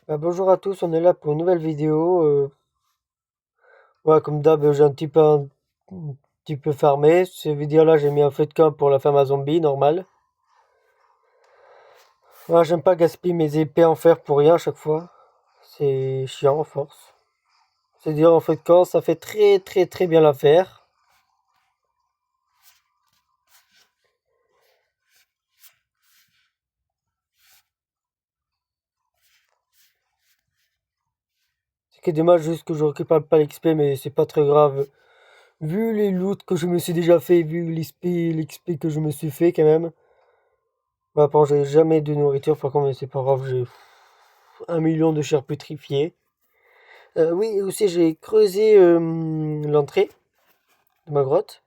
Bonjour à tous, on est là pour une nouvelle vidéo. Comme d'hab, j'ai un petit peu farmé. Cette vidéo-là, j'ai mis un feu de camp pour la ferme à zombies, normal. J'aime pas gaspiller mes épées en fer pour rien à chaque fois. C'est chiant, à force. C'est-à-dire, en feu de camp, ça fait très très très bien l'affaire. Ce qui est dommage, juste que je récupère pas l'XP, mais c'est pas très grave. Vu les loots que je me suis déjà fait, vu l'XP que je me suis fait quand même. Bon, j'ai jamais de nourriture, par contre, mais c'est pas grave, j'ai 1 million de chairs putrifiées. Oui, aussi j'ai creusé l'entrée de ma grotte.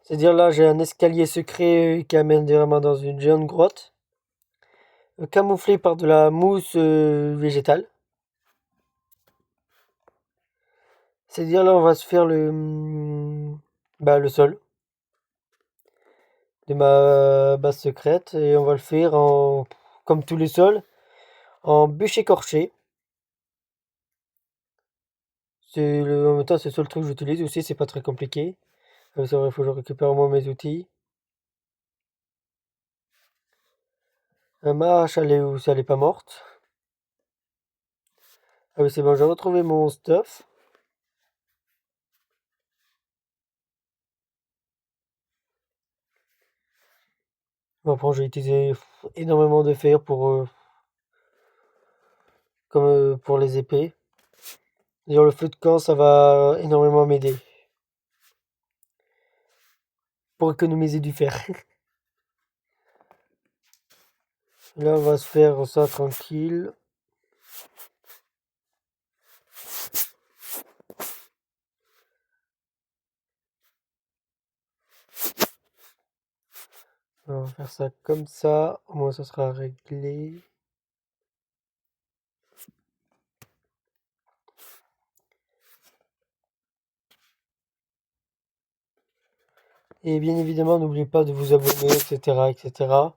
C'est-à-dire là j'ai un escalier secret qui amène directement dans une géante grotte, camouflé par de la mousse végétale. C'est-à-dire là on va se faire le sol de ma base secrète et on va le faire comme tous les sols, en bûche écorchée. En même temps c'est le seul truc que j'utilise aussi, c'est pas très compliqué. C'est vrai, il faut que je récupère au moins mes outils. Ma hache, elle est où? Si elle est pas morte. Ah oui, c'est bon, j'ai retrouvé mon stuff. Bon, j'ai utilisé énormément de fer pour les épées. D'ailleurs, le feu de camp, ça va énormément m'aider pour économiser du fer. Là, on va se faire ça tranquille. On va faire ça comme ça. Au moins, ça sera réglé. Et bien évidemment, n'oubliez pas de vous abonner, etc., etc.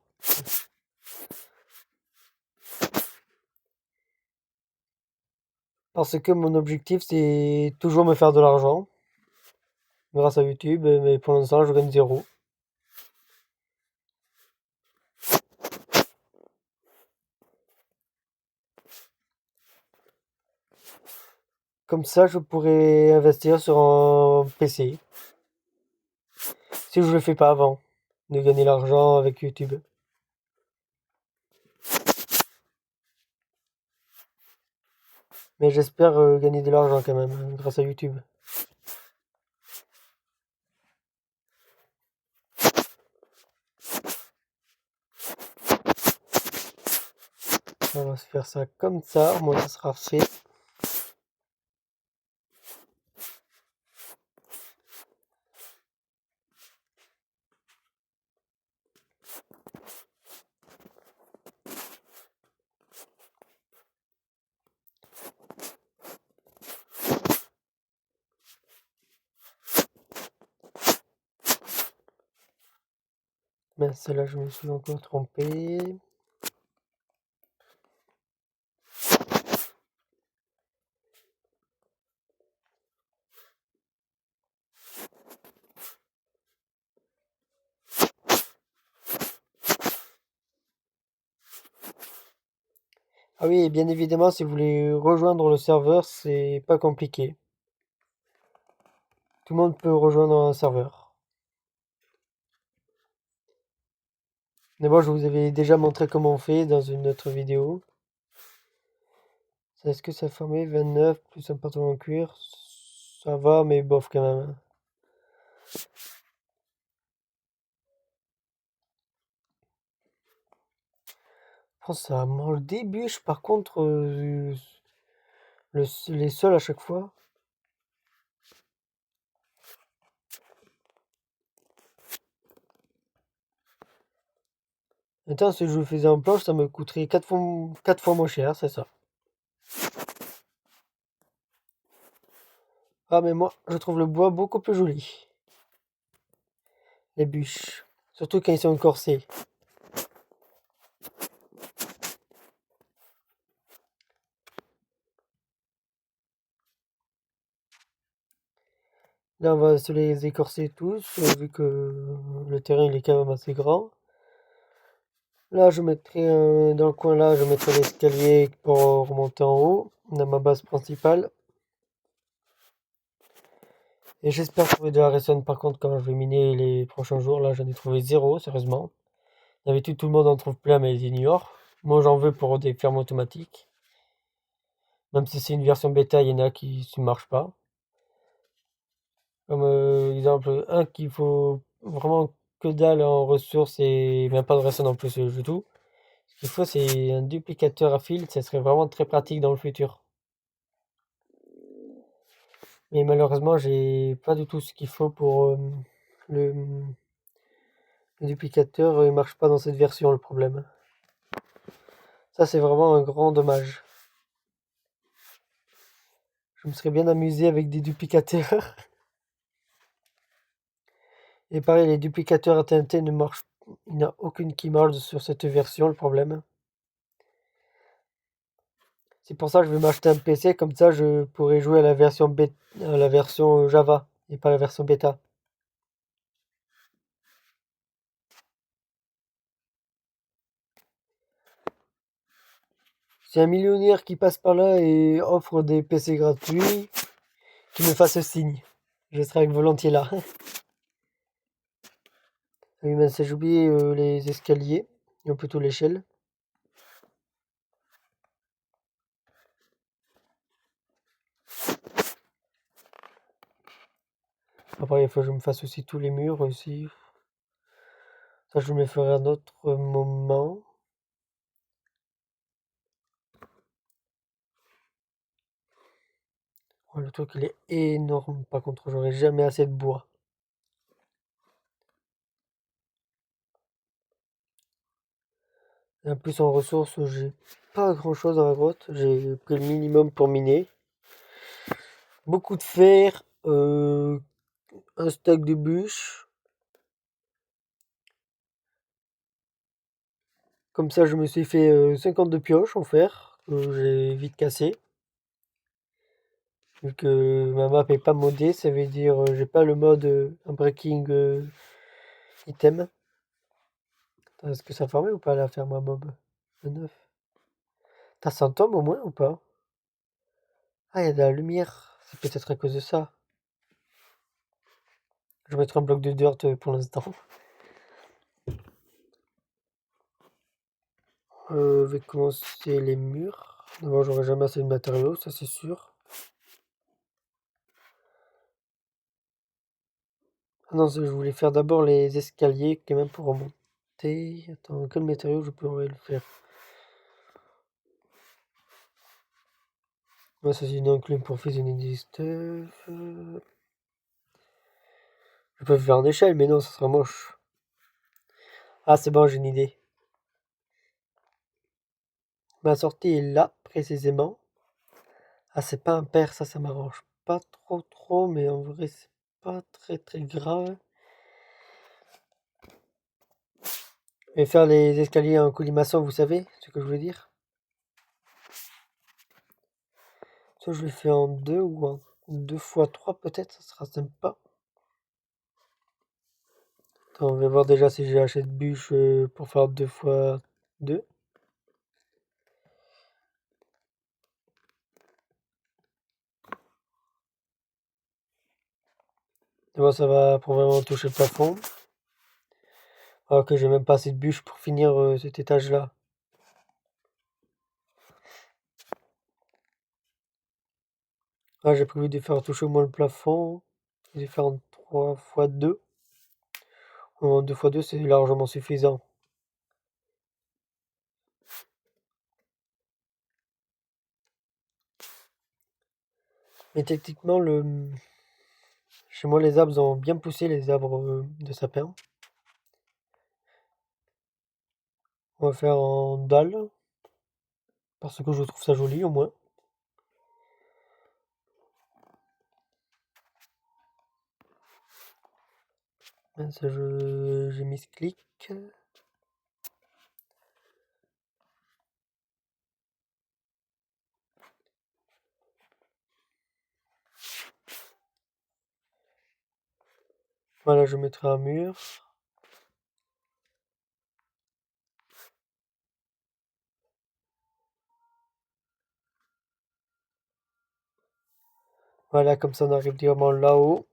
Parce que mon objectif, c'est toujours me faire de l'argent grâce à YouTube, mais pour l'instant, je gagne zéro. Comme ça, je pourrais investir sur un PC. Si je le fais pas avant de gagner l'argent avec YouTube. Mais j'espère gagner de l'argent quand même grâce à YouTube. On va se faire ça comme ça, au moins ça sera fait. Mais celle-là, je me suis encore trompé. Ah oui, et bien évidemment, si vous voulez rejoindre le serveur, c'est pas compliqué. Tout le monde peut rejoindre un serveur. Mais bon, je vous avais déjà montré comment on fait dans une autre vidéo. Est-ce que ça formait 29 plus un pantalon en cuir? Ça va, mais bof quand même. Oh, ça mange des bûches, par contre, les sols à chaque fois. Attends, si je le faisais en planche, ça me coûterait 4 fois moins cher, c'est ça. Ah, mais moi, je trouve le bois beaucoup plus joli. Les bûches. Surtout quand ils sont corsés. Là, on va se les écorcer tous, vu que le terrain il est quand même assez grand. Là, je mettrai dans le coin là, je mettrai l'escalier pour remonter en haut, dans ma base principale. Et j'espère trouver de la redstone par contre quand je vais miner les prochains jours. Là, j'en ai trouvé zéro, sérieusement. D'habitude, tout le monde en trouve plein, mais ils ignorent. Moi, j'en veux pour des fermes automatiques. Même si c'est une version bêta, il y en a qui ne marchent pas. Comme exemple, un qu'il faut vraiment que dalle en ressources et même pas de redstone en plus du tout. Ce qu'il faut, c'est un duplicateur à fil. Ça serait vraiment très pratique dans le futur. Mais malheureusement, j'ai pas du tout ce qu'il faut pour le, le duplicateur. Il marche pas dans cette version, le problème. Ça, c'est vraiment un grand dommage. Je me serais bien amusé avec des duplicateurs. Et pareil, les duplicateurs à TNT ne marchent. Il n'y a aucune qui marche sur cette version, le problème. C'est pour ça que je vais m'acheter un PC, comme ça je pourrai jouer à la version Java et pas la version bêta. C'est un millionnaire qui passe par là et offre des PC gratuits, qui me fasse signe. Je serai volontiers là. Oui, mais j'ai oublié les escaliers, ou plutôt l'échelle. Après, il faut que je me fasse aussi tous les murs aussi. Ça, je me le ferai à un autre moment. Oh, le truc, il est énorme. Par contre, j'aurai jamais assez de bois. Et en plus, en ressources, j'ai pas grand chose dans la grotte. J'ai pris le minimum pour miner. Beaucoup de fer, un stack de bûches. Comme ça, je me suis fait 52 pioches en fer, que j'ai vite cassé. Vu que ma map est pas modée, ça veut dire j'ai pas le mode unbreaking item. Attends, est-ce que ça formait ou pas la ferme à mob? Le 9. T'as 100 tomes au moins ou pas? Ah, il y a de la lumière. C'est peut-être à cause de ça. Je vais mettre un bloc de dirt pour l'instant. Je vais commencer les murs. D'abord, j'aurai jamais assez de matériaux, ça c'est sûr. Ah non, je voulais faire d'abord les escaliers quand même pour remonter. Attends, quel matériau je pourrais le faire? Moi, ça c'est une enclume pour fusionner des stuff. Je peux faire en échelle, mais non, ça sera moche. Ah, c'est bon, j'ai une idée. Ma sortie est là, précisément. Ah, c'est pas impair, ça m'arrange pas trop, mais en vrai, c'est pas très grave. Et faire les escaliers en colimaçon, vous savez ce que je veux dire? Soit je le fais en deux ou en 2 x 3 peut-être, ça sera sympa. Attends, on va voir déjà si j'ai acheté de bûches pour faire 2 x 2. D'abord, ça va pour vraiment toucher le plafond. Alors que j'ai même pas assez de bûches pour finir cet étage-là. Ah, j'ai prévu de faire toucher au moins le plafond. Et de faire en 3 x 2. En 2 x 2, c'est largement suffisant. Mais techniquement, chez moi, les arbres ont bien poussé, les arbres de sapin. On va faire en dalle, parce que je trouve ça joli au moins. Ça, j'ai mis ce clic. Voilà, je mettrai un mur. Voilà, comme ça on arrive directement là-haut.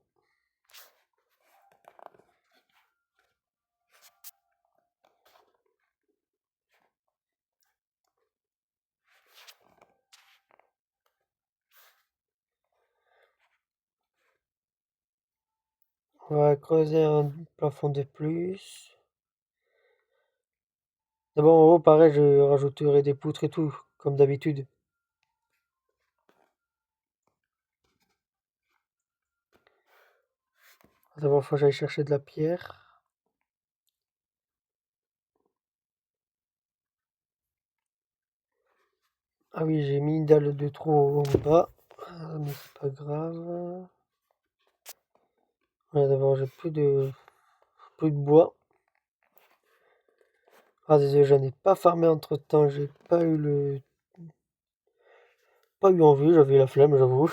On va creuser un plafond de plus. D'abord en haut, pareil, je rajouterai des poutres et tout, comme d'habitude. D'abord, faut que j'aille chercher de la pierre. Ah oui, j'ai mis une dalle de trop en bas. Ah, mais c'est pas grave. Voilà, d'abord, j'ai plus de bois. Ah, désolé, j'en ai pas farmé entre temps. J'ai pas eu envie, j'avais la flemme, j'avoue.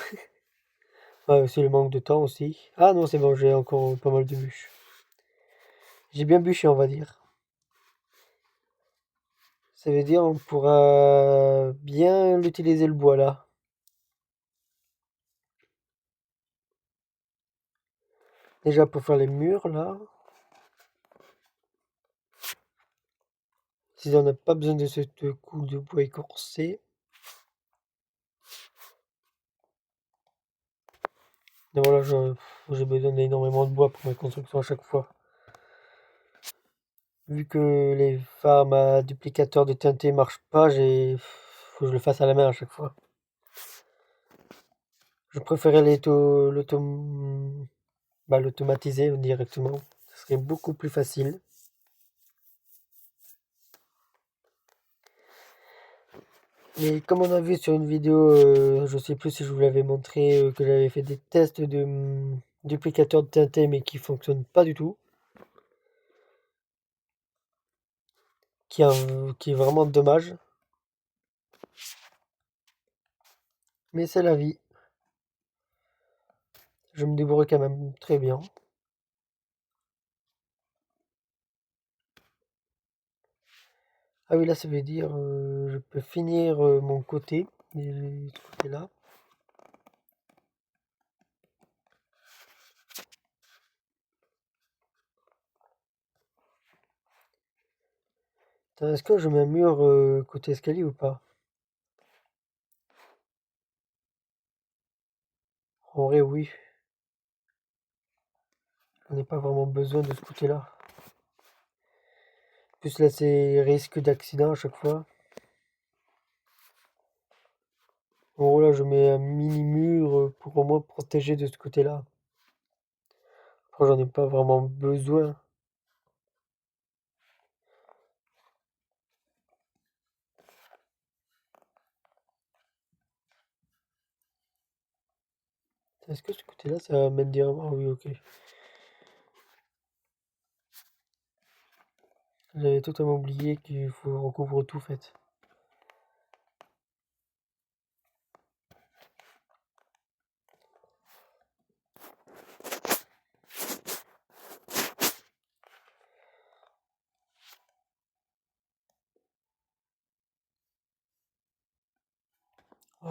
Ouais, c'est le manque de temps aussi. Ah non, c'est bon, j'ai encore pas mal de bûches. J'ai bien bûché, on va dire. Ça veut dire on pourra bien l'utiliser le bois là. Déjà pour faire les murs là. Si on n'a pas besoin de cette couche de bois écorcé. Et voilà, j'ai besoin d'énormément de bois pour mes constructions à chaque fois. Vu que les farms à duplicateurs de TNT marchent pas, faut que je le fasse à la main à chaque fois. Je préférais l'automatiser directement. Ce serait beaucoup plus facile. Mais comme on a vu sur une vidéo, je sais plus si je vous l'avais montré, que j'avais fait des tests de duplicateurs de TNT mais qui fonctionnent pas du tout. Qui est vraiment dommage. Mais c'est la vie. Je me débrouille quand même très bien. Ah oui, là, ça veut dire je peux finir mon côté, ce côté-là. Est-ce que je mets un mur côté escalier ou pas? En vrai, oui. On n'a pas vraiment besoin de ce côté-là. Plus là, c'est risque d'accident à chaque fois. En gros, là, je mets un mini mur pour au moins protéger de ce côté-là. Après, j'en ai pas vraiment besoin. Est-ce que ce côté-là, ça mène directement? Ah oui, ok. J'avais totalement oublié qu'il faut recouvrir tout, fait.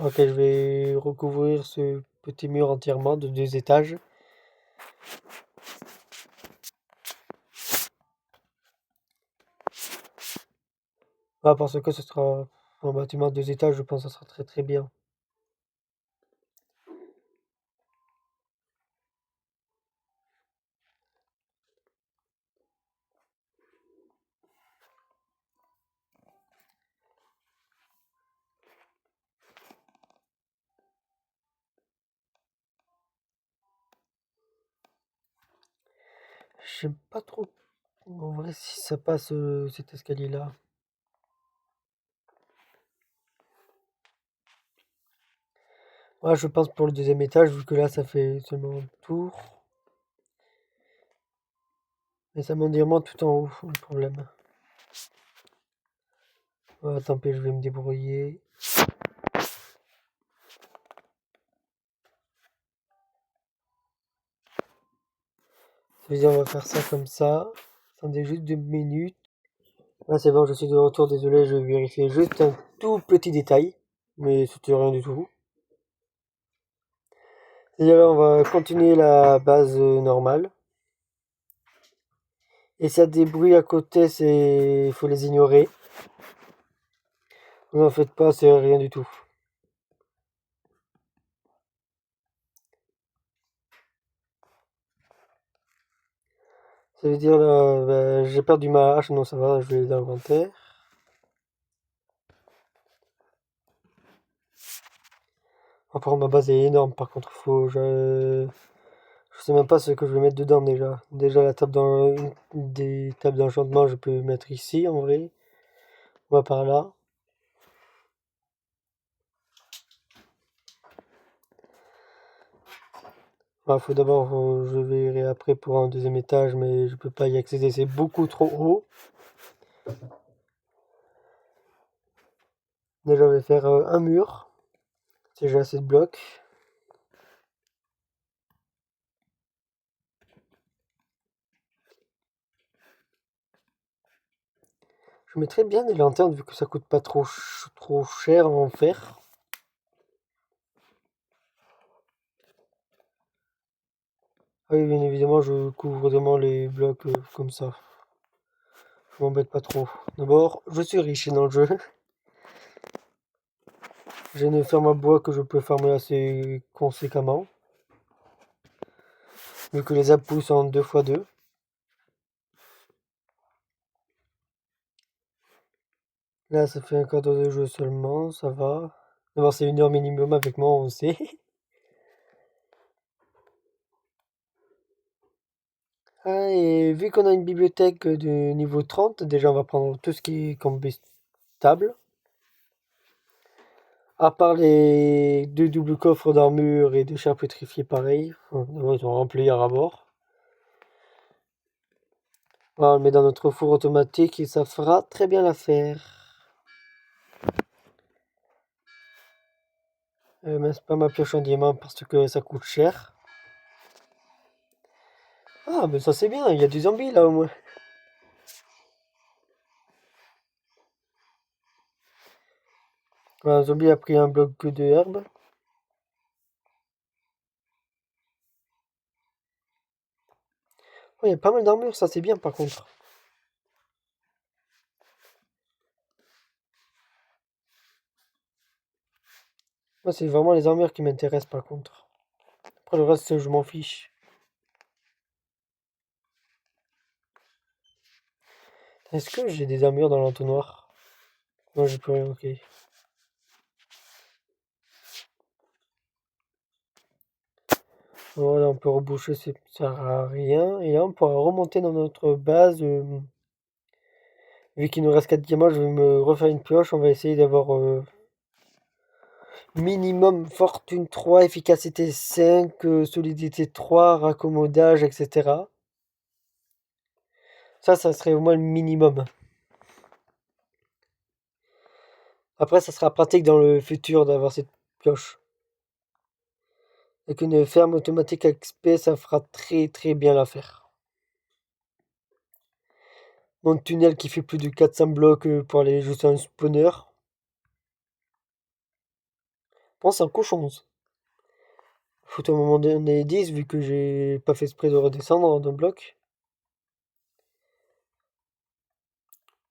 Ok, je vais recouvrir ce petit mur entièrement de 2 étages. Ah, parce que ce sera un bâtiment de 2 étages, je pense que ça sera très très bien. Je sais pas trop en vrai si ça passe cet escalier-là. Ouais, je pense pour le deuxième étage, vu que là ça fait seulement un tour. Mais ça monte diamant tout en haut, le problème. Ouais, tant pis, je vais me débrouiller. Vas-y, on va faire ça comme ça. Attendez juste 2 minutes. Là, c'est bon, je suis de retour. Désolé, je vérifiais juste un tout petit détail. Mais c'était rien du tout. Et là, on va continuer la base normale. Et s'il y a des bruits à côté, il faut les ignorer. Vous n'en faites pas, c'est rien du tout. Ça veut dire là, j'ai perdu ma hache, non ça va, je l'ai dans l'inventaire. Après ma base est énorme, par contre je sais même pas ce que je vais mettre dedans déjà. Déjà la table des tables d'enchantement, je peux mettre ici en vrai. On va par là. Faut d'abord, je verrai après pour un deuxième étage, mais je peux pas y accéder, c'est beaucoup trop haut. Déjà, je vais faire un mur. Si j'ai assez de blocs. Je mettrais bien des lanternes vu que ça coûte pas trop cher à en faire. Ah oui, bien évidemment, je couvre vraiment les blocs comme ça. Je m'embête pas trop. D'abord, je suis riche dans le jeu. J'ai une ferme à bois que je peux farmer assez conséquemment. Vu que les arbres poussent en 2x2. Là, ça fait un quart d'heure de jeu seulement, ça va. D'abord, c'est 1 heure minimum avec moi, on sait. Ah, et vu qu'on a une bibliothèque de niveau 30, déjà on va prendre tout ce qui est combustible. À part les 2 doubles coffres d'armure et 2 chars pétrifiés pareil. Ils sont remplis à rabord. Voilà, on le met dans notre four automatique et ça fera très bien l'affaire. Mais c'est pas ma pioche en diamant parce que ça coûte cher. Ah, mais ça c'est bien, il y a du zombie là au moins. Voilà, un zombie a pris un bloc de herbe. Oh, il y a pas mal d'armure, ça c'est bien par contre. Moi, c'est vraiment les armures qui m'intéressent par contre. Après le reste, je m'en fiche. Est-ce que j'ai des armures dans l'entonnoir? Non, j'ai plus rien, ok. Voilà, on peut reboucher, ça sert à rien. Et là, on pourra remonter dans notre base. Vu qu'il nous reste 4 diamants, je vais me refaire une pioche. On va essayer d'avoir minimum fortune 3, efficacité 5, solidité 3, raccommodage, etc. Ça serait au moins le minimum. Après, ça sera pratique dans le futur d'avoir cette pioche. Avec une ferme automatique à XP, ça fera très bien l'affaire. Mon tunnel qui fait plus de 400 blocs pour aller juste à un spawner. Pense en cochon. Faut à un moment donné 10 vu que j'ai pas fait exprès de redescendre d'un bloc.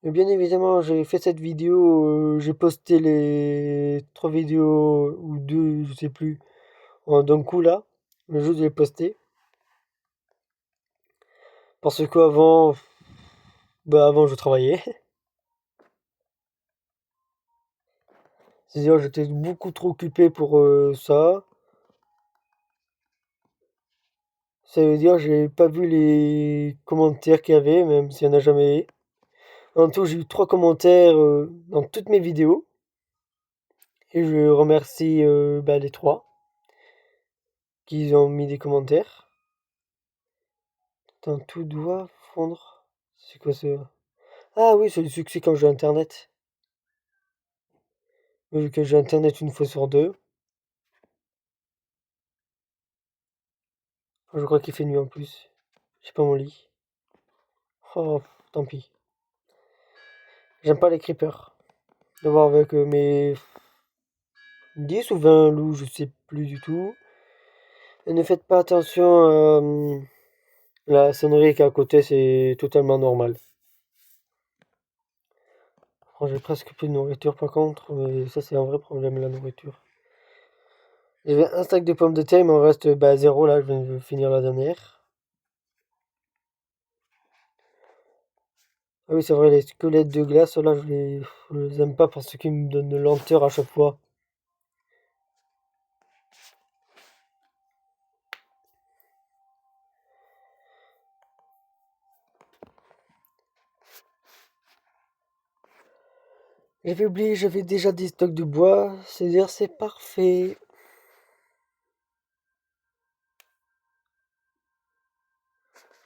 Et bien évidemment, j'ai fait cette vidéo, j'ai posté les 3 vidéos ou 2, je sais plus, d'un coup là. Le jeu je l'ai posté. Parce qu'avant, avant je travaillais. C'est-à-dire j'étais beaucoup trop occupé pour ça. Ça veut dire j'ai pas vu les commentaires qu'il y avait, même s'il y en a jamais. En tout, j'ai eu 3 commentaires dans toutes mes vidéos. Et je remercie les 3 qui ont mis des commentaires. Attends, tout doit fondre. C'est quoi ça? Ah oui, c'est le succès quand j'ai internet. Vu que j'ai internet 1 fois sur 2. Je crois qu'il fait nuit en plus. J'ai pas mon lit. Oh, tant pis. J'aime pas les creepers. De voir avec mes 10 ou 20 loups, je sais plus du tout. Et ne faites pas attention à la sonnerie qui est à côté, c'est totalement normal. Oh, j'ai presque plus de nourriture par contre, mais ça c'est un vrai problème la nourriture. J'avais un sac de pommes de terre, il m'en reste 0 là, je viens de finir la dernière. Ah oui c'est vrai, les squelettes de glace, là je les aime pas parce qu'ils me donnent de lenteur à chaque fois. J'avais oublié, j'avais déjà des stocks de bois, c'est-à-dire c'est parfait.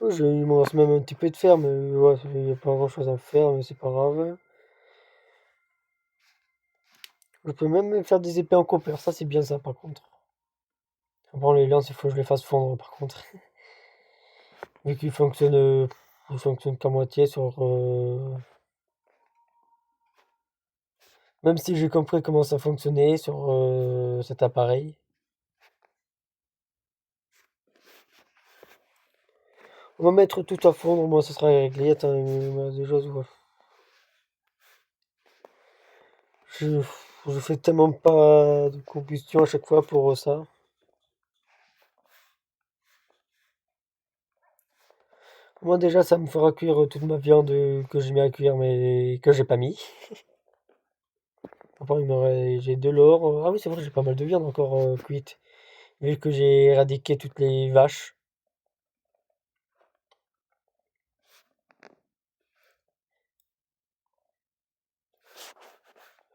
Oh, il m'en reste même un petit peu de fer, mais ouais, il n'y a pas grand-chose à faire, mais c'est pas grave. Je peux même faire des épées en copper, ça c'est bien ça par contre. Bon, les lances, il faut que je les fasse fondre par contre. Vu il fonctionne qu'à moitié sur. Même si j'ai compris comment ça fonctionnait sur cet appareil. On va mettre tout à fondre, moi ça sera réglé. Attends, déjà, je, je fais tellement pas de combustion à chaque fois pour ça. Moi déjà, ça me fera cuire toute ma viande que j'ai mis à cuire, mais que j'ai pas mis. Enfin, j'ai de l'or. Ah oui, c'est vrai, j'ai pas mal de viande encore cuite. Vu que j'ai éradiqué toutes les vaches.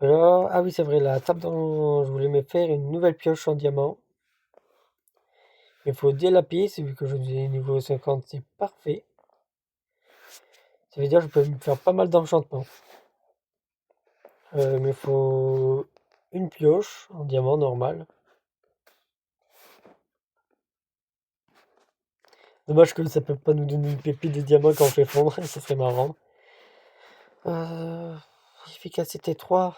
Alors, ah oui, c'est vrai, la table dont je voulais me faire une nouvelle pioche en diamant. Il faut délapider, c'est vu que je suis niveau 50, c'est parfait. Ça veut dire que je peux me faire pas mal d'enchantements. Il me faut une pioche en diamant normal. Dommage que ça peut pas nous donner une pépite de diamant quand on fait fondre, ça serait marrant. Euh, efficacité 3.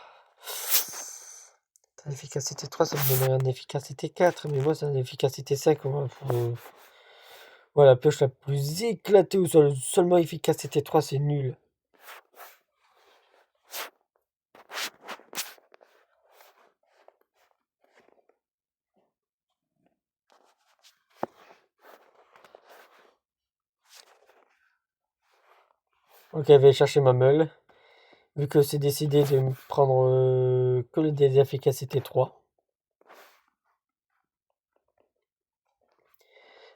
Efficacité 3, ça me donnerait un efficacité 4, mais moi c'est un efficacité 5. Voilà, la pioche la plus éclatée au sol, seulement efficacité 3, c'est nul. Ok, je vais chercher ma meule. Vu que c'est décidé de me prendre que des efficacités 3.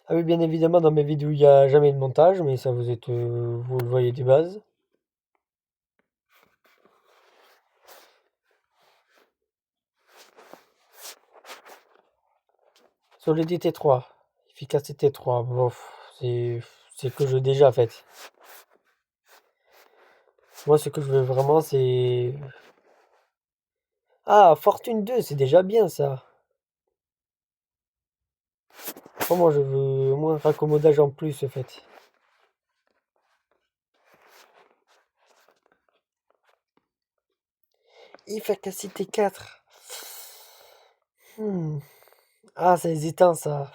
Ah oui, bien évidemment, dans mes vidéos, il n'y a jamais de montage, mais ça vous le voyez des bases. Solidité 3, efficacité 3, bof, c'est que je déjà fait. Moi, ce que je veux vraiment, c'est... Ah, fortune 2, c'est déjà bien ça. Moi, je veux au moins un raccommodage en plus, en fait. Efficacité 4. Hmm. Ah, ça hésitant, ça.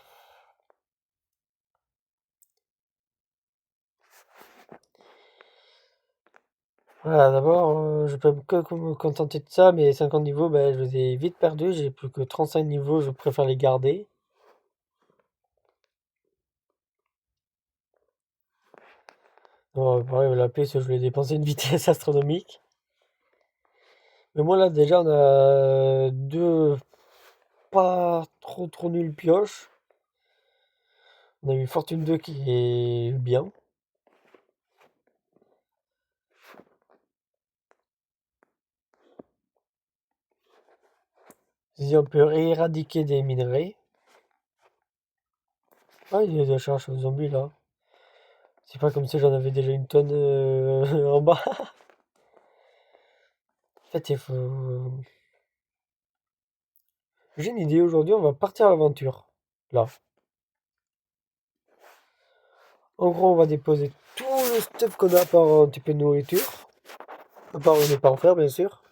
Voilà, d'abord, je peux que me contenter de ça, mais 50 niveaux, ben, je les ai vite perdus. J'ai plus que 35 niveaux, je préfère les garder. Bon, pareil, la piste, je l'ai dépensé une vitesse astronomique. Mais moi, là, déjà, on a deux pas trop nulles pioches. On a eu Fortune 2 qui est bien. Si on peut éradiquer des minerais. Ah, il y a des charges aux zombies, là. C'est pas comme si j'en avais déjà une tonne en bas. En fait, il faut... J'ai une idée, aujourd'hui, on va partir à l'aventure. Là. En gros, on va déposer tout le stuff qu'on a à part un petit peu de nourriture. À part ne pas en faire, bien sûr.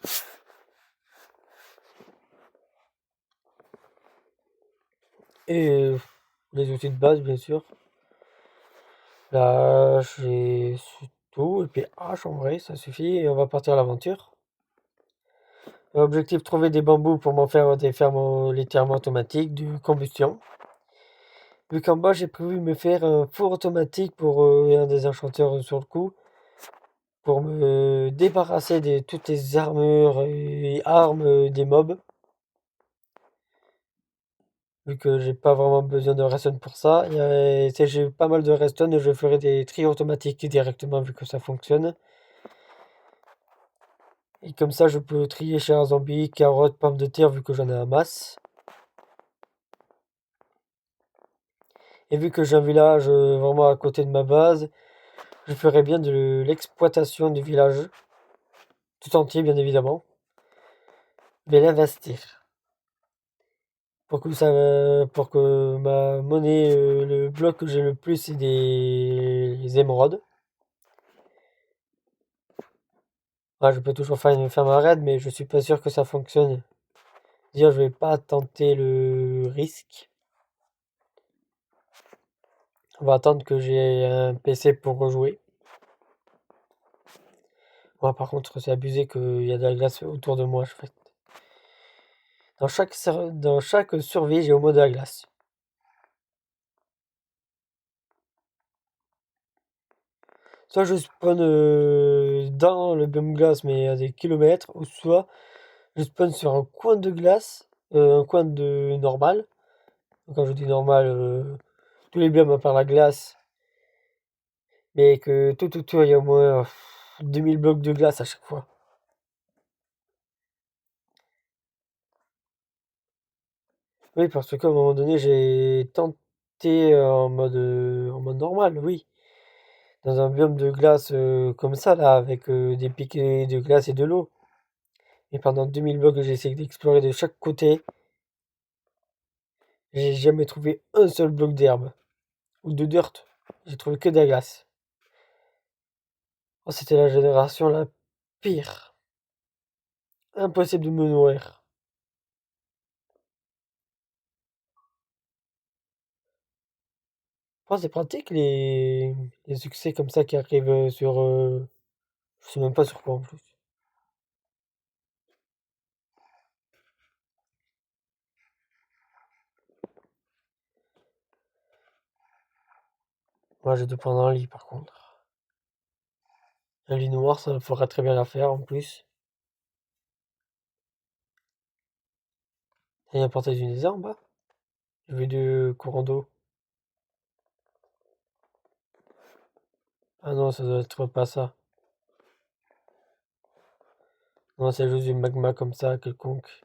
Et les outils de base, bien sûr. Là, j'ai tout. Et puis hache, en vrai, ça suffit. Et on va partir à l'aventure. Objectif, trouver des bambous pour m'en faire des fermes laitièrement automatiques de combustion. Vu qu'en bas, j'ai prévu me faire un four automatique pour un des enchanteurs sur le coup. Pour me débarrasser de toutes les armures et armes des mobs. Vu que j'ai pas vraiment besoin de redstone pour ça. Si j'ai pas mal de redstone, je ferai des tri automatiques directement vu que ça fonctionne. Et comme ça, je peux trier chez un zombie, carottes, pommes de terre vu que j'en ai en masse. Et vu que j'ai un village vraiment à côté de ma base, je ferai bien de l'exploitation du village. Tout entier, bien évidemment. Mais l'investir. Pour que ma monnaie, le bloc que j'ai le plus, c'est des émeraudes. Ah, je peux toujours faire ma raid, mais je suis pas sûr que ça fonctionne. Dire, je vais pas tenter le risque. On va attendre que j'ai un PC pour rejouer. Moi, par contre, c'est abusé qu'il y a de la glace autour de moi, je fais. Dans chaque survie, j'ai au moins de la glace. Soit je spawn dans le biome glace, mais à des kilomètres, ou soit je spawn sur un coin de glace, un coin de normal. Quand je dis normal, tous les biomes à part la glace, mais que tout autour, il y a au moins 2000 blocs de glace à chaque fois. Oui, parce qu'à un moment donné, j'ai tenté en mode normal, oui. Dans un biome de glace comme ça, là, avec des piquets de glace et de l'eau. Et pendant 2000 blocs, j'ai essayé d'explorer de chaque côté. J'ai jamais trouvé un seul bloc d'herbe. Ou de dirt. J'ai trouvé que de la glace. Oh, c'était la génération la pire. Impossible de me nourrir. Oh, c'est pratique les succès comme ça qui arrivent sur... je sais même pas sur quoi en plus. Moi, j'ai dû prendre un lit par contre. Un lit noir, ça fera très bien l'affaire en plus. Il y a un portail du désert en bas. J'ai vu du courant d'eau. Ah non, ça doit être pas ça. Non, c'est juste du magma comme ça, quelconque.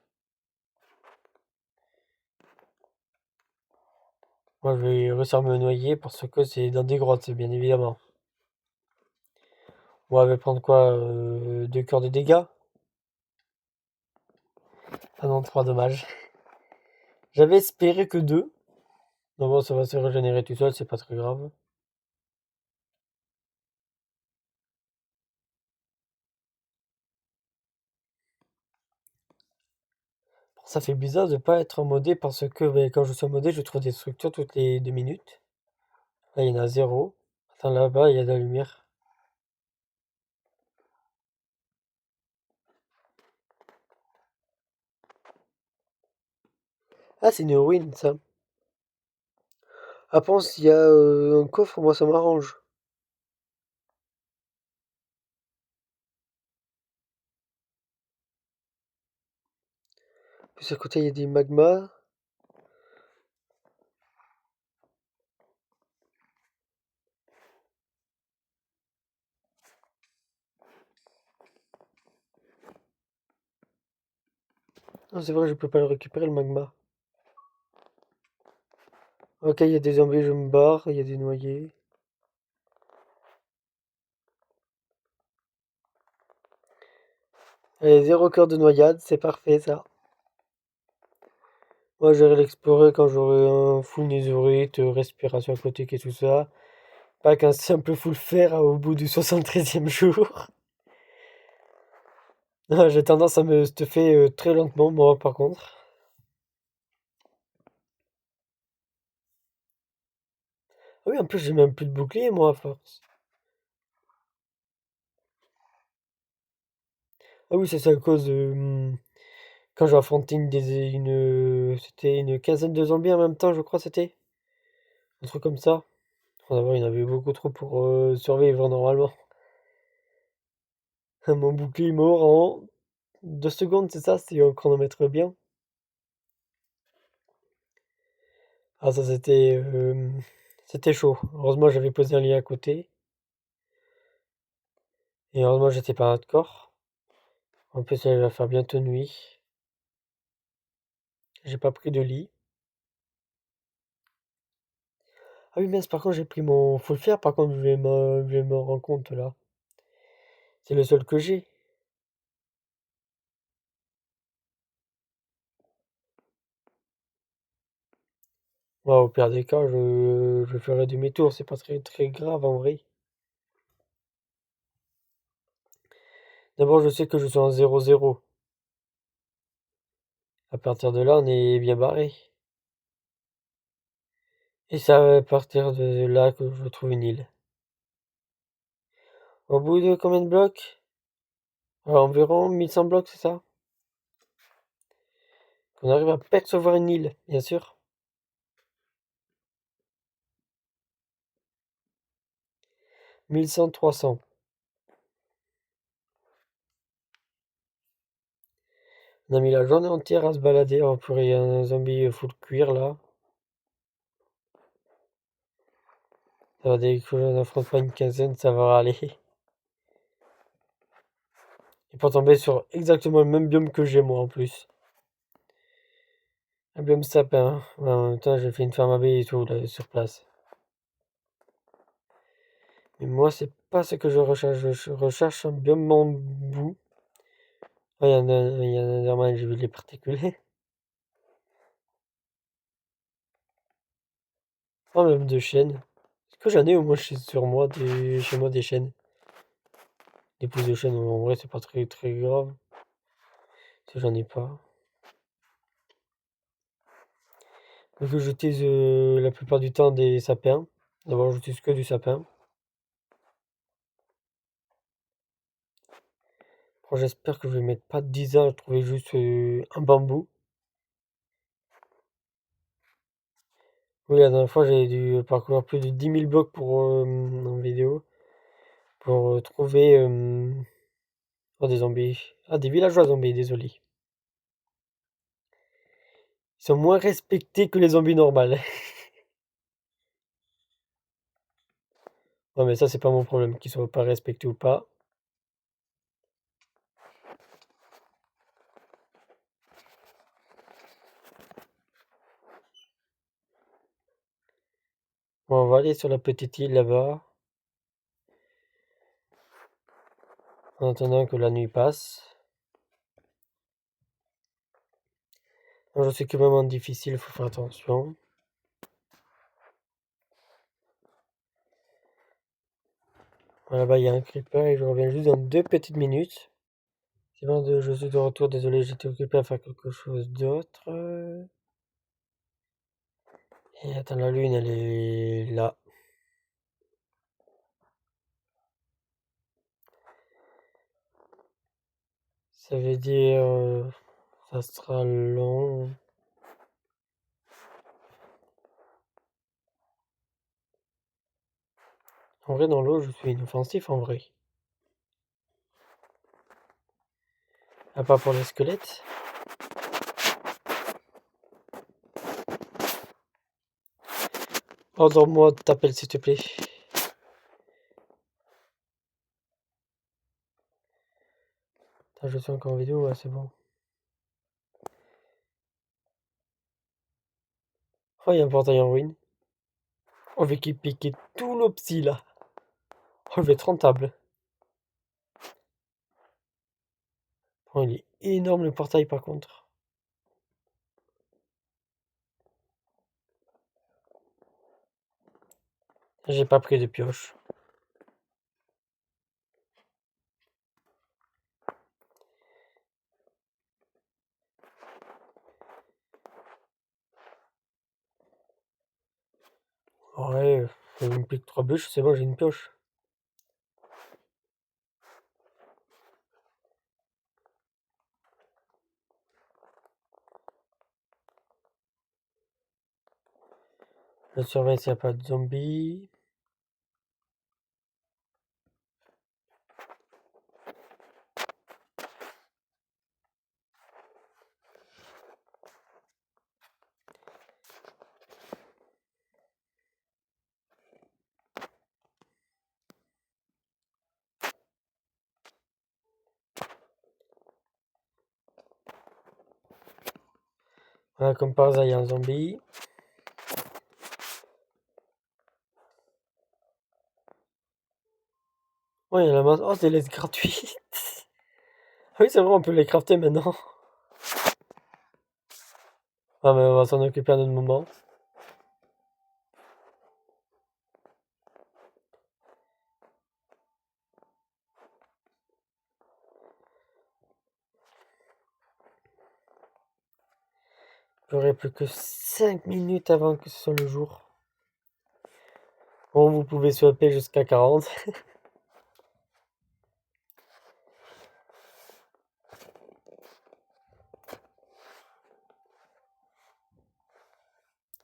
Moi, je vais réussir à me noyer parce que c'est dans des grottes, c'est bien évidemment. Moi, je vais prendre quoi 2 cœurs de dégâts? Ah non, 3, dommage. J'avais espéré que 2. Non, bon, ça va se régénérer tout seul, c'est pas très grave. Ça fait bizarre de pas être modé parce que quand je suis modé, je trouve des structures toutes les 2 minutes. Là, il y en a 0. Attends, là-bas, il y a de la lumière. Ah, c'est une ruine, ça. Ah, pense, il y a un coffre, moi, ça m'arrange. Plus à côté, il y a des magmas. Ah, c'est vrai, je peux pas le récupérer, le magma. Ok, il y a des zombies, je me barre, il y a des noyés. Allez, 0 cœur de noyade, c'est parfait, ça. Moi, j'irai l'explorer quand j'aurai un full netherite, respiration aquatique et tout ça. Pas qu'un simple full fer au bout du 73e jour. Non, j'ai tendance à me stuffer très lentement, moi, par contre. Ah oui, en plus, j'ai même plus de bouclier, moi, à force. Ah oui, ça, c'est à cause de... quand j'ai affronté c'était une quinzaine de zombies en même temps, je crois, c'était. Un truc comme ça. Enfin, d'abord, il y en avait beaucoup trop pour survivre, normalement. Mon bouclier mort en 2 secondes, c'est ça, si on chronomètre bien. Ah, ça, c'était chaud. Heureusement, j'avais posé un lit à côté. Et heureusement, j'étais pas hardcore. En plus, il va faire bientôt nuit. J'ai pas pris de lit. Ah oui, mince, par contre, j'ai pris mon... Faut le faire, par contre, je vais me rendre compte, là. C'est le seul que j'ai. Ouais, au pire des cas, je ferai demi-tour. C'est pas très, très grave, en vrai. D'abord, je sais que je suis en 0-0. À partir de là, on est bien barré. Et c'est à partir de là que je trouve une île. Au bout de combien de blocs? Environ 1100 blocs, c'est ça? Qu'on arrive à percevoir une île, bien sûr. 1100, 300. On a mis la journée entière à se balader. Oh purée, il y a un zombie full cuir là. Ça va dès qu'on affronte pas une quinzaine, ça va aller. Et pour tomber sur exactement le même biome que j'ai moi en plus. Un biome sapin. Ouais, en même temps, j'ai fait une ferme à baies et tout là, sur place. Mais moi, c'est pas ce que je recherche. Je recherche un biome bambou. Oh, il y a un Enderman, j'ai vu les particules. Oh, même de chênes. Est-ce que j'en ai au moins sur moi, chez moi des chênes? Des pousses de chêne, en vrai, c'est pas très très grave. Si j'en ai pas. Donc j'utilise la plupart du temps des sapins. D'abord, j'utilise que du sapin. Bon, j'espère que je vais mettre pas 10 ans à trouver juste un bambou. Oui, la dernière fois, j'ai dû parcourir plus de 10 000 blocs en vidéo pour trouver oh, des zombies. Ah, des villageois zombies, désolé. Ils sont moins respectés que les zombies normales. Ouais, mais ça, c'est pas mon problème, qu'ils soient pas respectés ou pas. Bon, on va aller sur la petite île là-bas, en attendant que la nuit passe. Bon, je sais que même en difficile, il faut faire attention. Là-bas, il y a un creeper et je reviens juste dans 2 petites minutes. C'est bon, je suis de retour, désolé, j'étais occupé à faire quelque chose d'autre. Et attends, la lune, elle est là. Ça veut dire, ça sera long. En vrai, dans l'eau, je suis inoffensif, en vrai. À part pour les squelettes. Endors-moi, t'appelles s'il te plaît. Attends, je suis encore en vidéo, ouais, c'est bon. Oh, il y a un portail en ruine. On va piquer tout le psy, là. Oh, je vais être rentable. Oh, il est énorme, le portail, par contre. J'ai pas pris de pioche. Ouais, il me pique 3 bûches, c'est bon, j'ai une pioche. Je surveille s'il n'y a pas de zombies. Voilà, comme par hasard, il y a un zombie. Ouais, il y a la masse. Oh, des laisses gratuites. Ah oui, c'est vrai, on peut les crafter maintenant. Ah, mais on va s'en occuper à un autre moment. J'aurai plus que 5 minutes avant que ce soit le jour. Bon, vous pouvez swapper jusqu'à 40.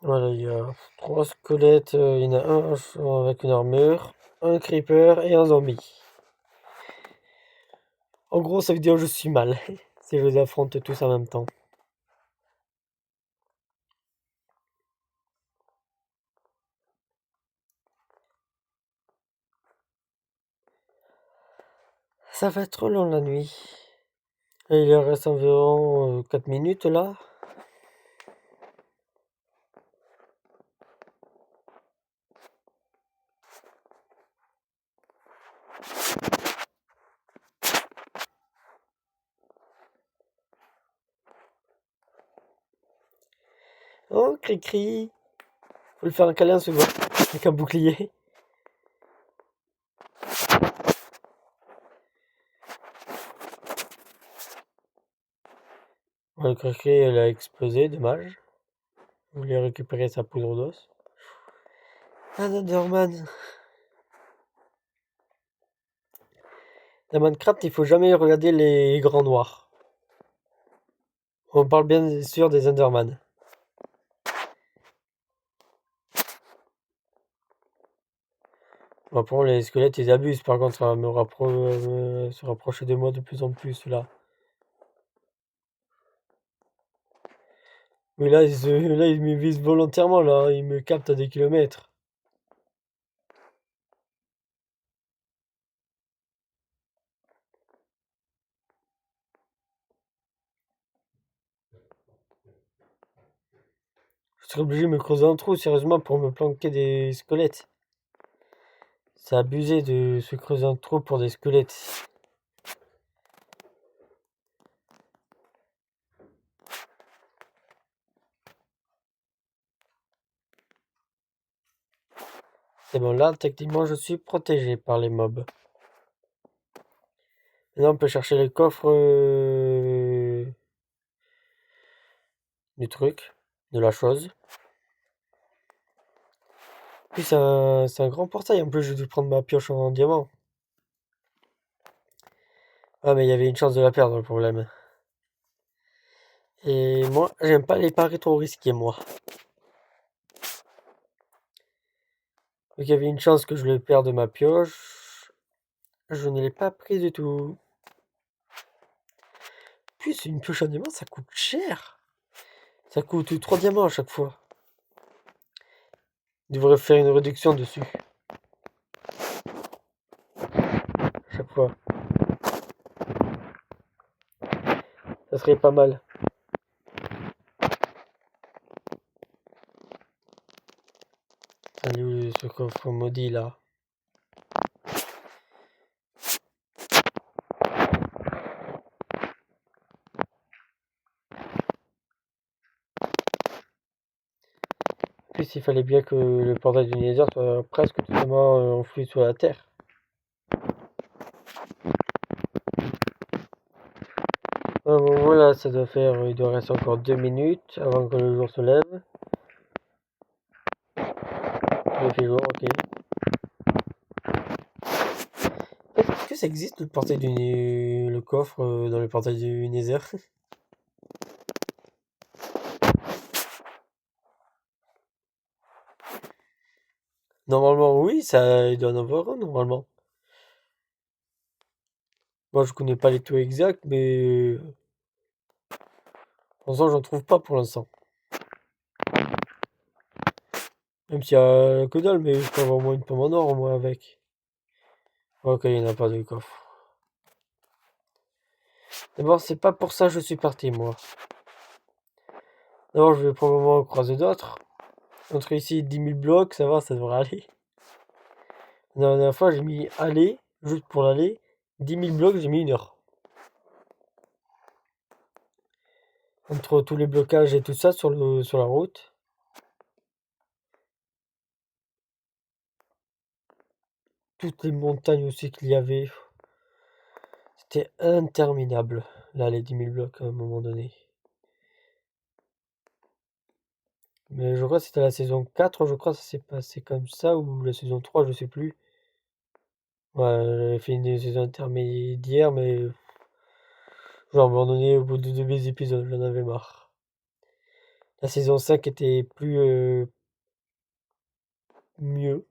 Voilà, il y a 3 squelettes. Il y en a un avec une armure, un creeper et un zombie. En gros, ça veut dire que je suis mal si je les affronte tous en même temps. Ça va être trop long la nuit. Et il reste environ 4 minutes là. Oh, cri-cri. Faut lui faire un câlin souvent, avec un bouclier. Le cri-cri, elle a explosé, dommage. Je voulais récupérer sa poudre d'os. Un Enderman. Dans Minecraft, il faut jamais regarder les grands noirs. On parle bien sûr des Enderman. Bon, les squelettes, ils abusent. Par contre, ça va se rapprocher de moi de plus en plus, là. Mais là, ils me visent volontairement, là. Ils me captent à des kilomètres. Je serais obligé de me creuser un trou, sérieusement, pour me planquer des squelettes. C'est abusé de se creuser un trou pour des squelettes. C'est bon, là, techniquement, je suis protégé par les mobs. Maintenant, on peut chercher les coffres du truc, de la chose. Puis c'est un grand portail, en plus, je dû prendre ma pioche en diamant. Ah, mais il y avait une chance de la perdre, le problème. Et moi, j'aime pas les paris trop risqués, moi. Donc il y avait une chance que je le perde ma pioche. Je ne l'ai pas pris du tout. Puis c'est une pioche en diamant, ça coûte cher. Ça coûte 3 diamants à chaque fois. Il devrait faire une réduction dessus. À chaque fois. Ça serait pas mal. Salut ce coffre maudit là. Puis plus, il fallait bien que le portail du Nether soit presque totalement enfoui sous la terre. Bon, voilà, ça doit faire... il doit rester encore 2 minutes avant que le jour se lève. Il fait jour, ok. Est-ce que ça existe le portail le coffre dans le portail du Nether? Normalement, oui, ça, il doit en avoir un, normalement. Moi, je connais pas les taux exacts, mais... pour l'instant, j'en trouve pas pour l'instant. Même s'il y a que dalle, mais je peux avoir au moins une pomme en or, au moins, avec. Ok, il n'y en a pas de coffre. D'abord, c'est pas pour ça que je suis parti, moi. D'abord, je vais probablement en croiser d'autres. Entre ici et 10 000 blocs, ça va, ça devrait aller. La dernière fois, j'ai mis aller, juste pour l'aller. 10 000 blocs, j'ai mis 1 heure. Entre tous les blocages et tout ça sur la route. Toutes les montagnes aussi qu'il y avait. C'était interminable. Là, les 10 000 blocs à un moment donné. Mais je crois que c'était la saison 4, je crois que ça s'est passé comme ça, ou la saison 3, je sais plus. Ouais, j'avais fait une saison intermédiaire, mais j'ai abandonné au bout de 2 épisodes, j'en avais marre. La saison 5 était plus mieux.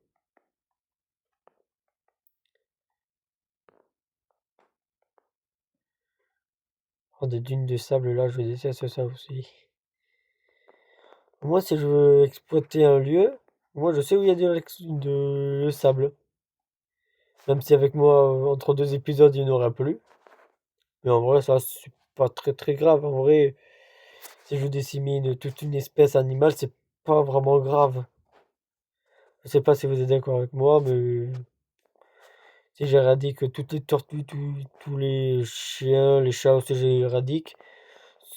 Oh, des dunes de sable là, je déteste ça aussi. Moi, si je veux exploiter un lieu, moi je sais où il y a de sable. Même si avec moi, entre 2 épisodes, il n'y en aura plus. Mais en vrai, ça, c'est pas très très grave. En vrai, si je dissémine toute une espèce animale, c'est pas vraiment grave. Je sais pas si vous êtes d'accord avec moi, mais si j'éradique toutes les tortues, tous les chiens, les chats aussi, j'éradique,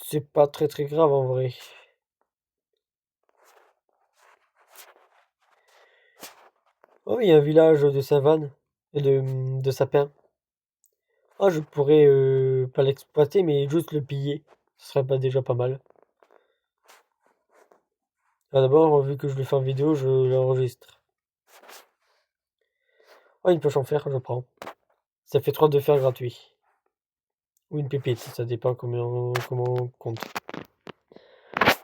c'est pas très très grave en vrai. Oh, il y a un village de savane et de sapins. Ah, je pourrais pas l'exploiter, mais juste le piller. Ce serait pas déjà pas mal. Ah, d'abord, vu que je le fais en vidéo, je l'enregistre. Oh, une poche en fer, je prends. Ça fait 3 de fer gratuit. Ou une pépite, ça dépend comment on compte.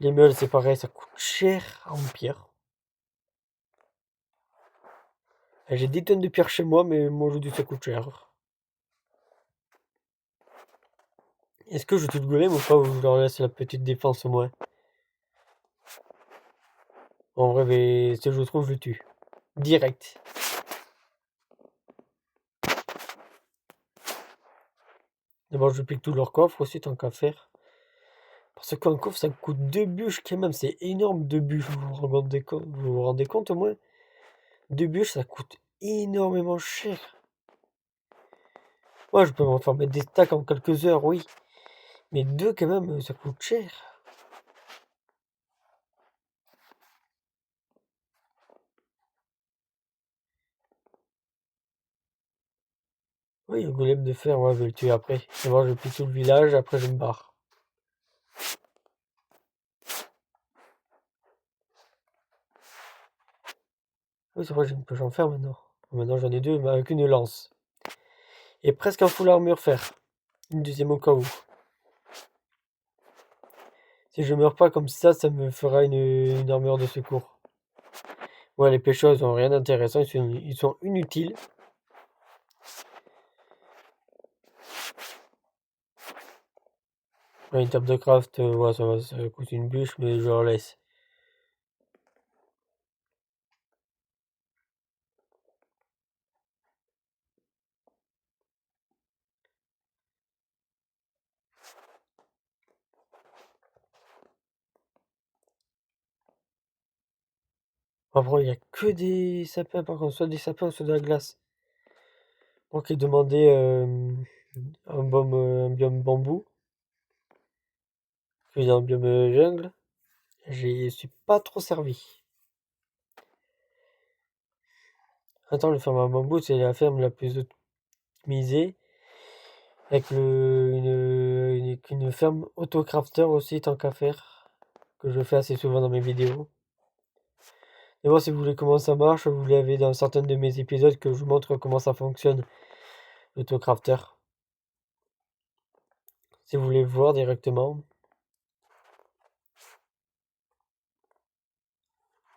Les meules, c'est pareil, ça coûte cher en pierre. J'ai 10 tonnes de pierre chez moi, mais moi je dis que ça coûte cher. Est-ce que je tue le golem ou pas, ou je leur laisse la petite défense au moins? En vrai, mais si je le trouve, je le tue. Direct. D'abord, je pique tout leur coffre aussi, tant qu'à faire. Parce qu'un coffre, ça coûte 2 bûches quand même. C'est énorme, 2 bûches. Vous vous rendez compte au moins? 2 bûches, ça coûte énormément cher. Moi, je peux m'en faire mettre des stacks en quelques heures, oui. Mais 2 quand même, ça coûte cher. Oui, le golem de fer, ouais, je vais le tuer après. D'abord, je pique tout le village, après je me barre. Oui, c'est vrai, j'ai une poche en fer maintenant. Maintenant, j'en ai 2, mais avec une lance. Et presque un full armure fer. Une deuxième au cas où. Si je meurs pas comme ça me fera une armure de secours. Ouais, les pêcheurs, ils ont rien d'intéressant, ils sont inutiles. Ouais, une table de craft, ouais, ça coûte une bûche, mais je leur laisse. Après, il y a que des sapins, par contre, soit des sapins, soit de la glace. Moi qui ai demandé un biome bambou, puis un biome jungle, j'y suis pas trop servi. Attends, le ferme à bambou, c'est la ferme la plus optimisée. Avec une ferme autocrafter aussi, tant qu'à faire. Que je fais assez souvent dans mes vidéos. D'abord, si vous voulez comment ça marche, vous l'avez dans certains de mes épisodes que je vous montre comment ça fonctionne, l'autocrafter. Si vous voulez voir directement.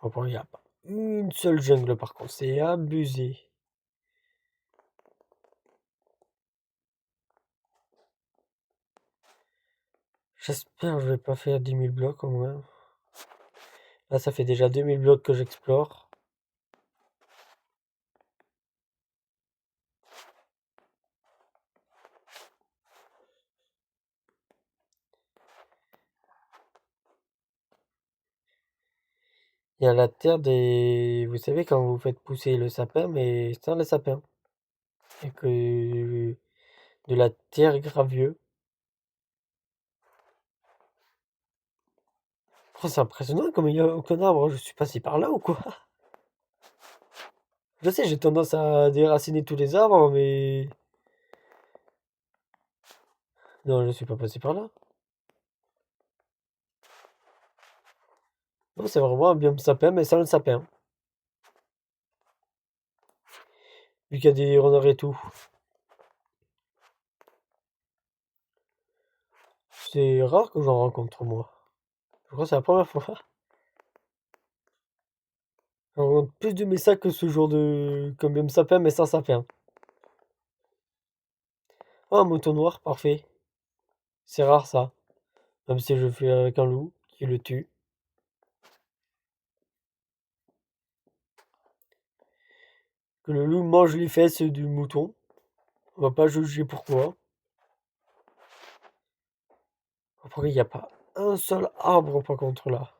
Bon, il n'y a pas une seule jungle par contre, c'est abusé. J'espère que je vais pas faire 10 000 blocs au moins. Là, ça fait déjà 2000 blocs que j'explore. Il y a la terre des... Vous savez, quand vous faites pousser le sapin, mais sans le sapin. Et que de la terre gravieux. Oh, c'est impressionnant comme il n'y a aucun arbre. Je suis passé par là ou quoi? Je sais, j'ai tendance à déraciner tous les arbres, mais... Non, je suis pas passé par là. Non, c'est vraiment un biome sapin, mais sans le sapin. Vu qu'il y a des renards et tout. C'est rare que j'en rencontre, moi. Je crois que c'est la première fois. J'en rencontre plus de mes sacs que ce jour de... Comme biome sapin, mais sans sapin. Oh, un mouton noir, parfait. C'est rare, ça. Même si je fais avec un loup, qui le tue. Que le loup mange les fesses du mouton. On va pas juger pourquoi. Après, il n'y a pas un seul arbre par contre là.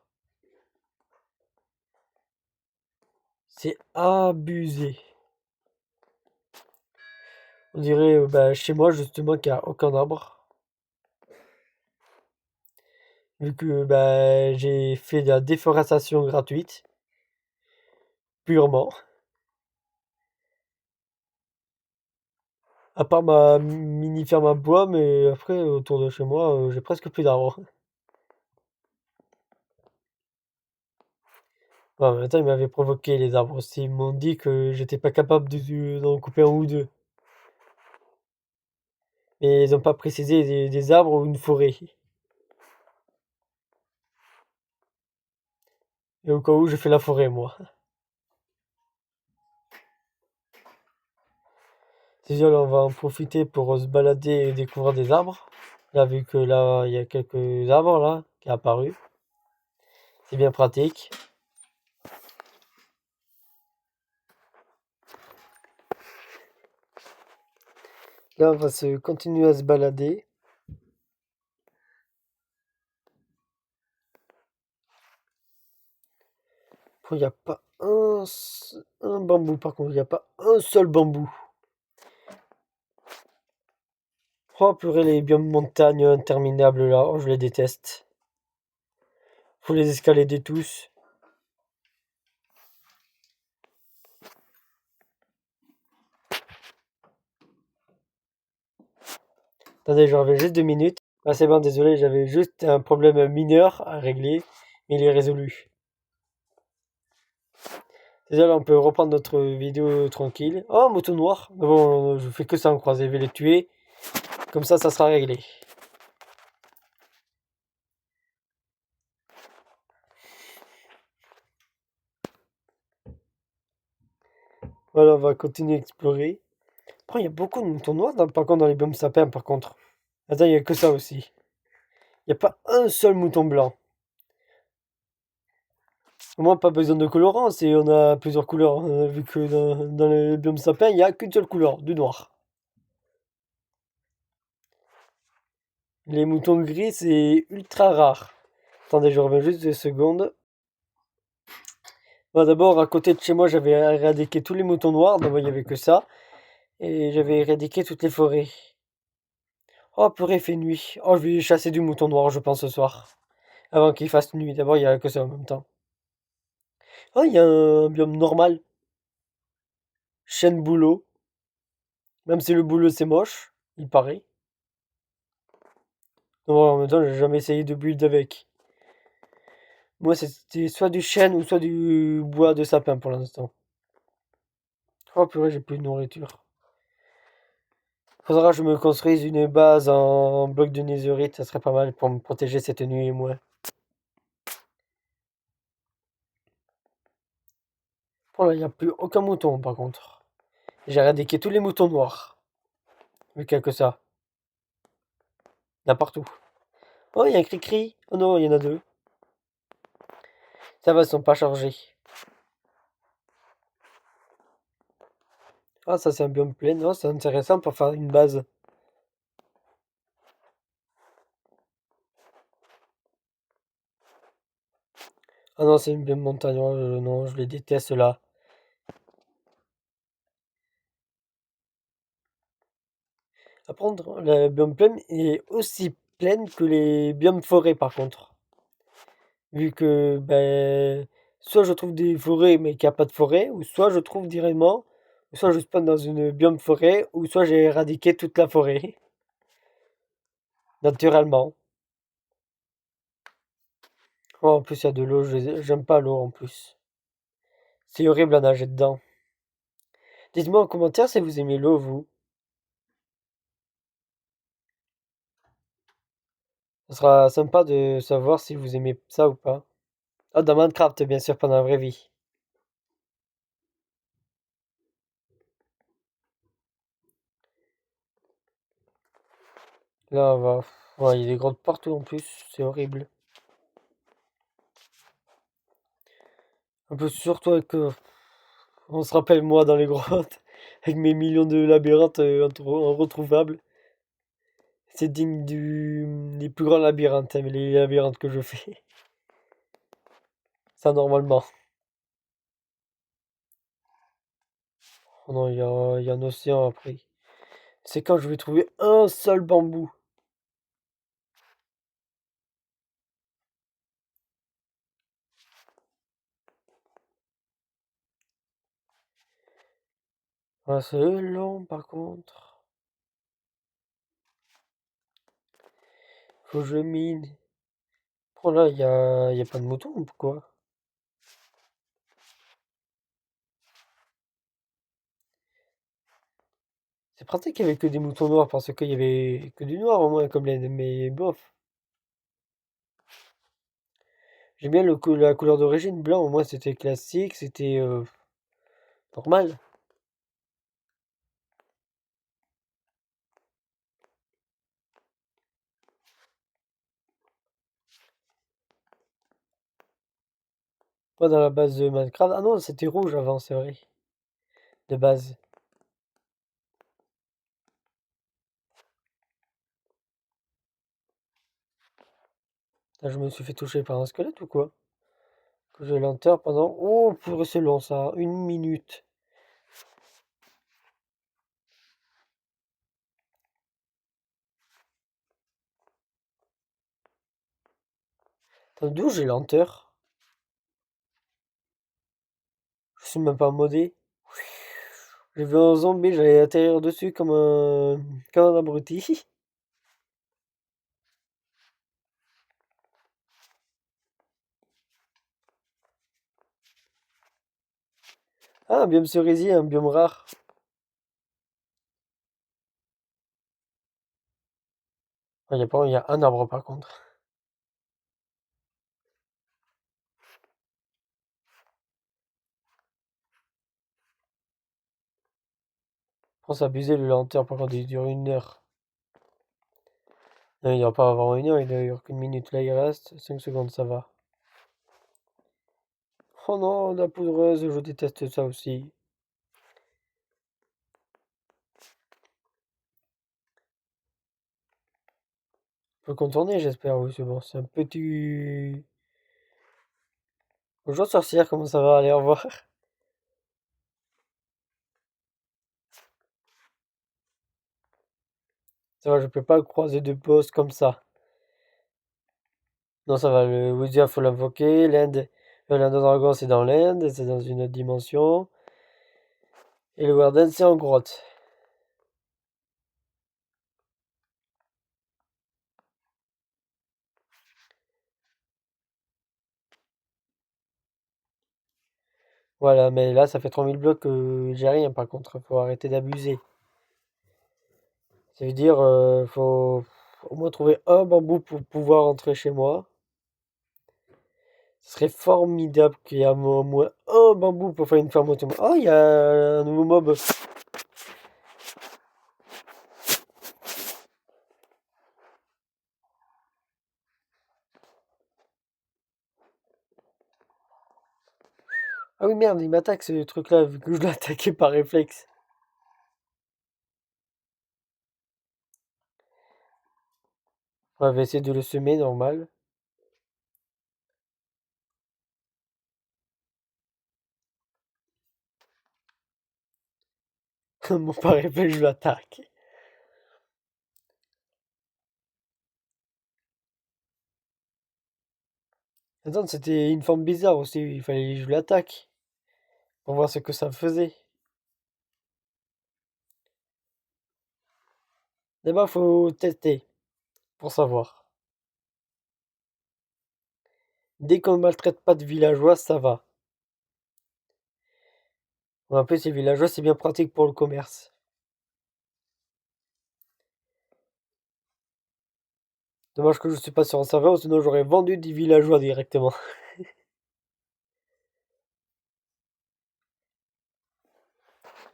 C'est abusé. On dirait chez moi justement qu'il n'y a aucun arbre. Vu que j'ai fait de la déforestation gratuite. Purement. À part ma mini ferme à bois, mais après autour de chez moi, j'ai presque plus d'arbres. Ouais, en même temps, ils m'avaient provoqué les arbres aussi. Ils m'ont dit que j'étais pas capable d'en couper un ou deux. Mais ils n'ont pas précisé des arbres ou une forêt. Et au cas où, je fais la forêt, moi. Déjà, là, on va en profiter pour se balader et découvrir des arbres. Là, vu que là, il y a quelques arbres, là, qui sont apparus. C'est bien pratique. Là, on va se continuer à se balader. Il n'y a pas un bambou, par contre. Il n'y a pas un seul bambou. Oh, purée, les biomes montagnes interminables, là. Oh, je les déteste. Faut les escalader tous. Attendez, je reviens juste 2 minutes. Ah, c'est bon, désolé, j'avais juste un problème mineur à régler, mais il est résolu. Désolé, on peut reprendre notre vidéo tranquille. Oh, moto noir. Mais bon, je fais que ça en croisé, je vais les tuer. Comme ça sera réglé. Voilà, on va continuer à explorer. Après, il y a beaucoup de moutons noirs, par contre, dans les biomes sapins, par contre. Attends, il n'y a que ça aussi. Il n'y a pas un seul mouton blanc. Au moins, pas besoin de colorant, on a plusieurs couleurs. Vu que dans les biomes sapins, il n'y a qu'une seule couleur, du noir. Les moutons gris, c'est ultra rare. Attendez, je reviens juste 2 secondes. Bon, d'abord, à côté de chez moi, j'avais éradiqué tous les moutons noirs. D'abord, il n'y avait que ça. Et j'avais éradiqué toutes les forêts. Oh, purée, il fait nuit. Oh, je vais chasser du mouton noir, je pense, ce soir. Avant qu'il fasse nuit. D'abord, il n'y a que ça en même temps. Oh, il y a un biome normal. chaîne boulot. Même si le boulot c'est moche, il paraît. Non, en même temps, j'ai jamais essayé de build avec. Moi, c'était soit du chêne ou soit du bois de sapin pour l'instant. Oh purée, j'ai plus de nourriture. Faudra que je me construise une base en bloc de netherite, ça serait pas mal pour me protéger cette nuit et moi. Bon là, il n'y a plus aucun mouton par contre. J'ai éradiqué tous les moutons noirs. Mais quel que ça. Il y en a partout. Oh, il y a un cri-cri. Oh non, il y en a deux. Ça va, ils sont pas chargés. Ah, ça c'est un biome plein. Non, c'est intéressant pour faire une base. Ah non, c'est une biome montagne. Oh, non, je les déteste là. Apprendre, le biome plein est aussi pleine que les biomes forêts par contre. Vu que, ben, soit je trouve des forêts mais qu'il n'y a pas de forêt, ou soit je trouve directement, ou soit je spawn dans une biome forêt, ou soit j'ai éradiqué toute la forêt. Naturellement. Oh, en plus, il y a de l'eau, j'aime pas l'eau en plus. C'est horrible à nager dedans. Dites-moi en commentaire si vous aimez l'eau, vous. Ce sera sympa de savoir si vous aimez ça ou pas. Ah, dans Minecraft, bien sûr, pas dans la vraie vie. Là, on va. Ouais, il y a des grottes partout en plus, c'est horrible. Un peu surtout avec. On se rappelle moi dans les grottes, avec mes millions de labyrinthes retrouvables. C'est digne des plus grands labyrinthes, hein, mais les labyrinthes que je fais. Ça, normalement. Oh non, il y a un océan après. C'est quand je vais trouver un seul bambou. Ah, c'est long par contre. Faut que je mine. Oh là, il y a pas de mouton ou pourquoi? C'est pratique qu'il y avait que des moutons noirs parce qu'il y avait que du noir au moins comme laine, mais bof. J'aime bien la couleur d'origine, blanc, au moins c'était classique, c'était normal. Pas dans la base de Minecraft. Ah non, c'était rouge avant, c'est vrai. De base. Là, je me suis fait toucher par un squelette ou quoi? Que j'ai lenteur pendant. Oh, purée, c'est long ça. Une minute. Attends, d'où j'ai lenteur? Je suis même pas modé. J'ai vu un zombie, j'allais atterrir dessus comme un abruti. Ah, un biome cerisier, un biome rare. Ah, il y a un arbre par contre. Je pense abuser le lenteur par contre, il dure une heure. Non, il doit pas avoir une heure, il dure qu'une minute. Là, il reste 5 secondes, ça va. Oh non, la poudreuse, je déteste ça aussi. On peut contourner, j'espère, oui, c'est bon. C'est un petit. Bonjour sorcière, comment ça va? Allez, au revoir. Ça va, je peux pas croiser de boss comme ça. Non, ça va, le Wizard, faut l'invoquer. L'Inde, l'Inde Dragon, c'est dans l'Inde, c'est dans une autre dimension. Et le Warden, c'est en grotte. Voilà, mais là, ça fait 3000 blocs que j'ai rien, par contre. Faut arrêter d'abuser. Ça veut dire, faut au moins trouver un bambou pour pouvoir entrer chez moi. Ce serait formidable qu'il y ait au moins un bambou pour faire une ferme autonome. Oh, il y a un nouveau mob. Ah oui, merde, il m'attaque ce truc-là, vu que je l'ai attaqué par réflexe. On va essayer de le semer, normal. Mon par réflexe, je l'attaque. Attends, c'était une forme bizarre aussi, il fallait que je l'attaque. Pour voir ce que ça faisait. D'abord, faut tester, pour savoir. Dès qu'on ne maltraite pas de villageois, ça va. En plus, ces villageois, c'est bien pratique pour le commerce. Dommage que je suis pas sur un serveur, sinon j'aurais vendu des villageois directement.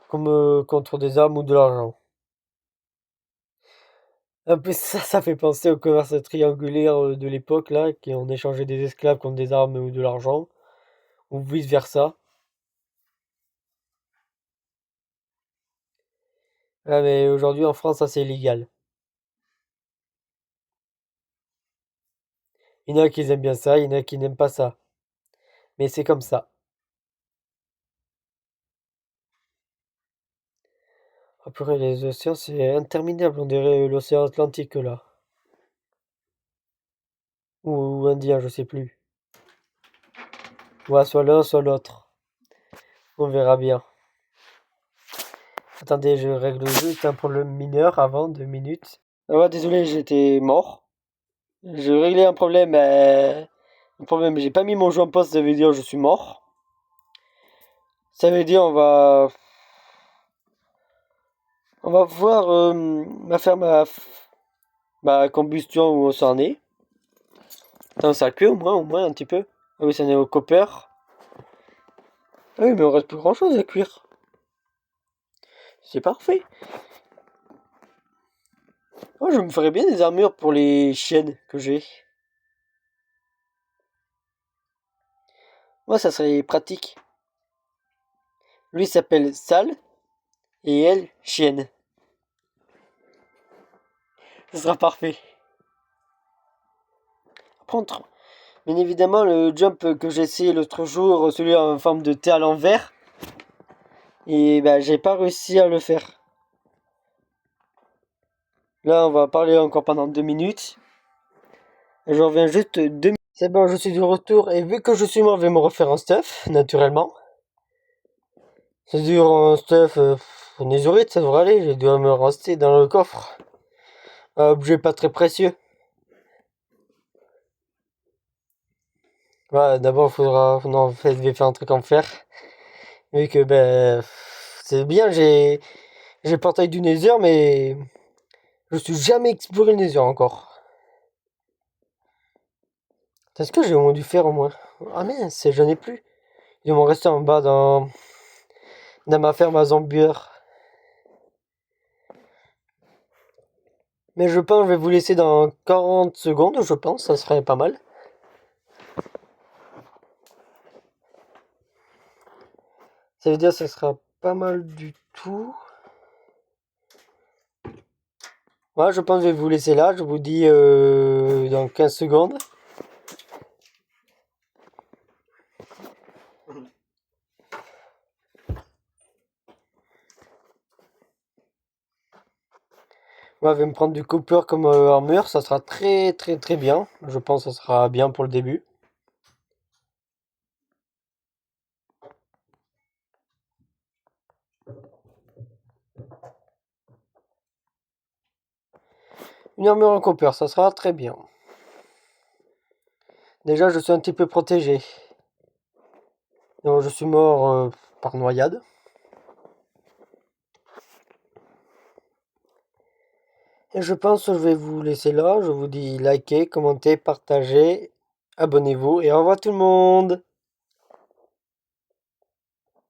Comme contre des armes ou de l'argent. Un peu ça fait penser au commerce triangulaire de l'époque, là, qui on échangeait des esclaves contre des armes ou de l'argent, ou vice versa. Ah, mais aujourd'hui en France, ça c'est illégal. Il y en a qui aiment bien ça, il y en a qui n'aiment pas ça. Mais c'est comme ça. Après, les océans, c'est interminable, on dirait l'océan Atlantique là. Ou Indien, je sais plus. Ouais, soit l'un, soit l'autre. On verra bien. Attendez, je règle juste un problème mineur avant 2 minutes. Ah ouais, désolé, j'étais mort. Je réglais un problème, j'ai pas mis mon jeu en pause, ça veut dire je suis mort. Ça veut dire on va voir faire ma combustion où ça en est. Attends, ça cuit au moins un petit peu. Ah oui, ça en est au copper. Ah oui, mais on reste plus grand chose à cuire. C'est parfait. Oh, je me ferais bien des armures pour les chiennes que j'ai. Moi, ça serait pratique. Lui s'appelle Sal et elle chienne. Ce sera parfait. Contre, bien évidemment, le jump que j'ai essayé l'autre jour, celui en forme de T à l'envers, et ben j'ai pas réussi à le faire. Là, on va parler encore pendant 2 minutes. Et je reviens juste 2 minutes. C'est bon, je suis de retour, et vu que je suis mort, je vais me refaire un stuff, naturellement. C'est dur un stuff, un Nézurite, ça devrait aller, je dois me rester dans le coffre. Un objet pas très précieux. Ouais, d'abord, faudra. Non, en fait, je vais faire un truc en fer. Vu que, ben. C'est bien, j'ai portail du Nether, mais. Je suis jamais exploré le Nether encore. Est-ce que j'ai au moins du fer au moins? Ah mince, j'en ai plus. Ils vont rester en bas dans ma ferme à Zambueur. Mais je pense que je vais vous laisser dans 40 secondes, je pense, ça serait pas mal. Ça veut dire que ça sera pas mal du tout. Ouais, je pense que je vais vous laisser là. Je vous dis dans 15 secondes. Ouais, je vais me prendre du copper comme armure. Ça sera très très très bien. Je pense que ça sera bien pour le début. Une armure en copper, ça sera très bien. Déjà, je suis un petit peu protégé. Non, je suis mort par noyade. Et je pense que je vais vous laisser là. Je vous dis likez, commentez, partagez, abonnez-vous et au revoir tout le monde.